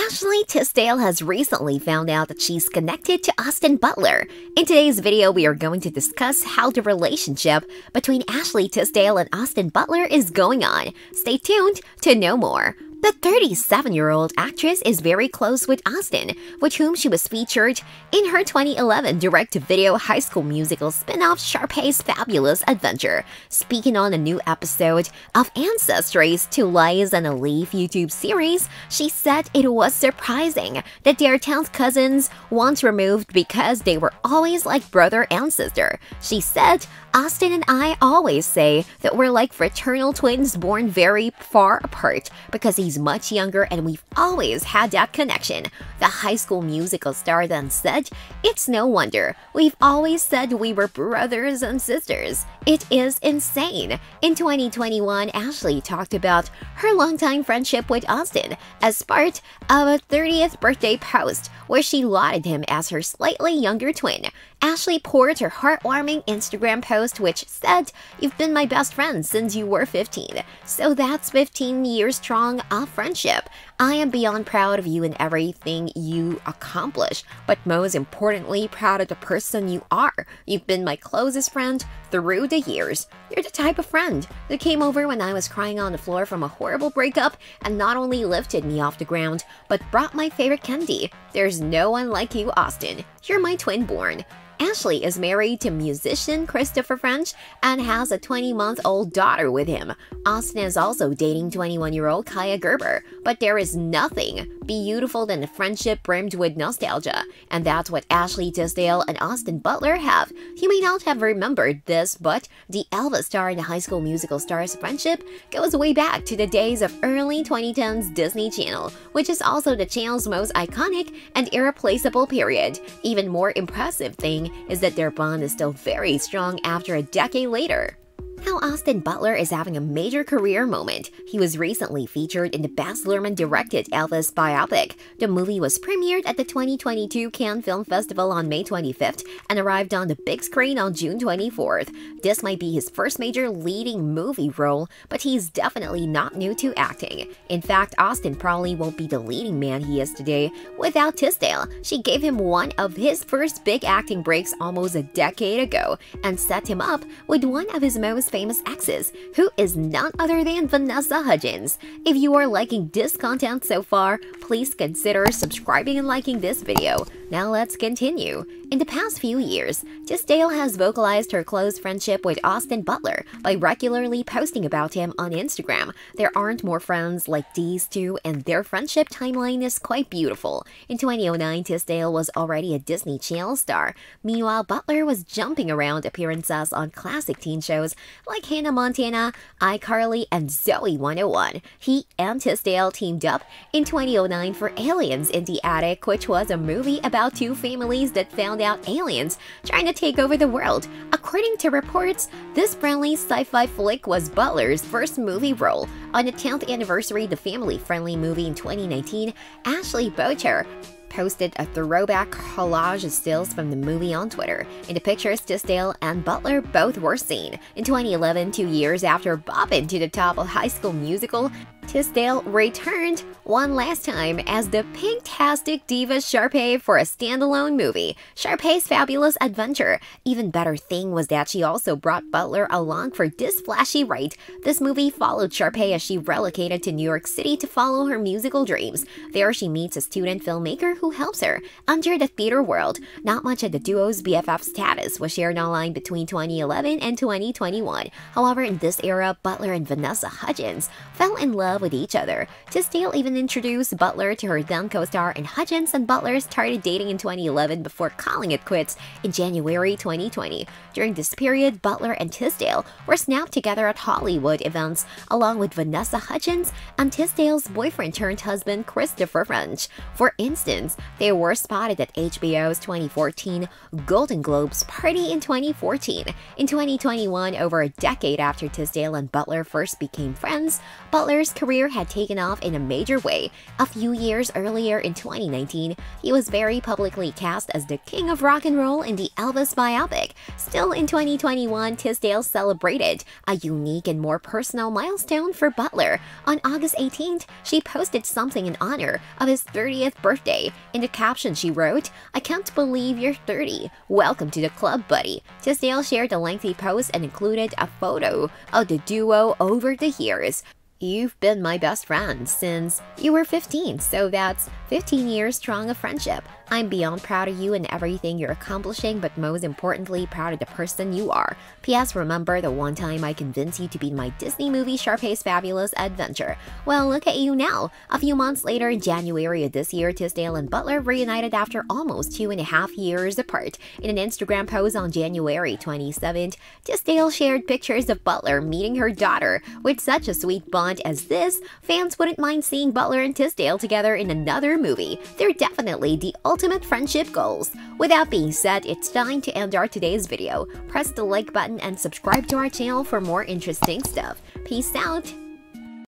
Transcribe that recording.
Ashley Tisdale has recently found out that she's connected to Austin Butler. In today's video, we are going to discuss how the relationship between Ashley Tisdale and Austin Butler is going on. Stay tuned to know more. The 37-year-old actress is very close with Austin, with whom she was featured in her 2011 direct-to-video High School Musical spin-off Sharpay's Fabulous Adventure. Speaking on a new episode of Ancestries to Lies and a Leaf YouTube series, she said it was surprising that they are 10th cousins once removed because they were always like brother and sister. She said, "Austin and I always say that we're like fraternal twins born very far apart because he's much younger and we've always had that connection." The High School Musical star then said, "It's no wonder. We've always said we were brothers and sisters. It is insane." In 2021, Ashley talked about her longtime friendship with Austin as part of a 30th birthday post where she lauded him as her slightly younger twin. Ashley poured her heartwarming Instagram post which said, "You've been my best friend since you were 15, so that's 15 years strong of friendship. I am beyond proud of you and everything you accomplish, but most importantly, proud of the person you are. You've been my closest friend through the years. You're the type of friend that came over when I was crying on the floor from a horrible breakup and not only lifted me off the ground, but brought my favorite candy. There's no one like you, Austin. You're my twin born." Ashley is married to musician Christopher French and has a 20-month-old daughter with him. Austin is also dating 21-year-old Kaya Gerber, but there is nothing beautiful than a friendship brimmed with nostalgia, and that's what Ashley Tisdale and Austin Butler have. You may not have remembered this, but the Elvis star and the High School Musical star's friendship goes way back to the days of early 2010s Disney Channel, which is also the channel's most iconic and irreplaceable period. Even more impressive thing is that their bond is still very strong after a decade later. Now Austin Butler is having a major career moment. He was recently featured in the Baz Luhrmann-directed Elvis biopic. The movie was premiered at the 2022 Cannes Film Festival on May 25th and arrived on the big screen on June 24th. This might be his first major leading movie role, but he's definitely not new to acting. In fact, Austin probably won't be the leading man he is today without Tisdale. She gave him one of his first big acting breaks almost a decade ago and set him up with one of his most famous exes, who is none other than Vanessa Hudgens. If you are liking this content so far, please consider subscribing and liking this video. Now let's continue. In the past few years, Tisdale has vocalized her close friendship with Austin Butler by regularly posting about him on Instagram. There aren't more friends like these two, and their friendship timeline is quite beautiful. In 2009, Tisdale was already a Disney Channel star. Meanwhile, Butler was jumping around appearances on classic teen shows like Hannah Montana, iCarly, and Zoe 101. He and Tisdale teamed up in 2009 for Aliens in the Attic, which was a movie about two families that found out aliens trying to take over the world. According to reports, this friendly sci-fi flick was Butler's first movie role. On the 10th anniversary of the family-friendly movie in 2019, Ashley Butler posted a throwback collage of stills from the movie on Twitter. In the pictures, Tisdale and Butler both were seen. In 2011, 2 years after bopping to the top of High School Musical, Tisdale returned one last time as the pink-tastic diva Sharpay for a standalone movie, Sharpay's Fabulous Adventure. Even better thing was that she also brought Butler along for this flashy ride. This movie followed Sharpay as she relocated to New York City to follow her musical dreams. There she meets a student filmmaker who helps her enter the theater world. Not much of the duo's BFF status was shared online between 2011 and 2021. However, in this era, Butler and Vanessa Hudgens fell in love with each other. Tisdale even introduced Butler to her then co-star, and Hudgens and Butler started dating in 2011 before calling it quits in January 2020. During this period, Butler and Tisdale were snapped together at Hollywood events, along with Vanessa Hudgens and Tisdale's boyfriend-turned-husband Christopher French. For instance, they were spotted at HBO's 2014 Golden Globes party in 2014. In 2021, over a decade after Tisdale and Butler first became friends, Butler's career had taken off in a major way. A few years earlier in 2019, he was very publicly cast as the king of rock and roll in the Elvis biopic. Still in 2021, Tisdale celebrated a unique and more personal milestone for Butler. On August 18th, she posted something in honor of his 30th birthday. In the caption, she wrote, "I can't believe you're 30. Welcome to the club, buddy." Tisdale shared a lengthy post and included a photo of the duo over the years. "You've been my best friend since you were 15, so that's 15 years strong of friendship. I'm beyond proud of you and everything you're accomplishing, but most importantly, proud of the person you are. P.S. Remember the one time I convinced you to be in my Disney movie Sharpay's Fabulous Adventure? Well, look at you now." A few months later, in January of this year, Tisdale and Butler reunited after almost 2.5 years apart. In an Instagram post on January 27th, Tisdale shared pictures of Butler meeting her daughter. With such a sweet bond as this, fans wouldn't mind seeing Butler and Tisdale together in another movie. They're definitely the ultimate friendship goals. With that being said, it's time to end our today's video. Press the like button and subscribe to our channel for more interesting stuff. Peace out!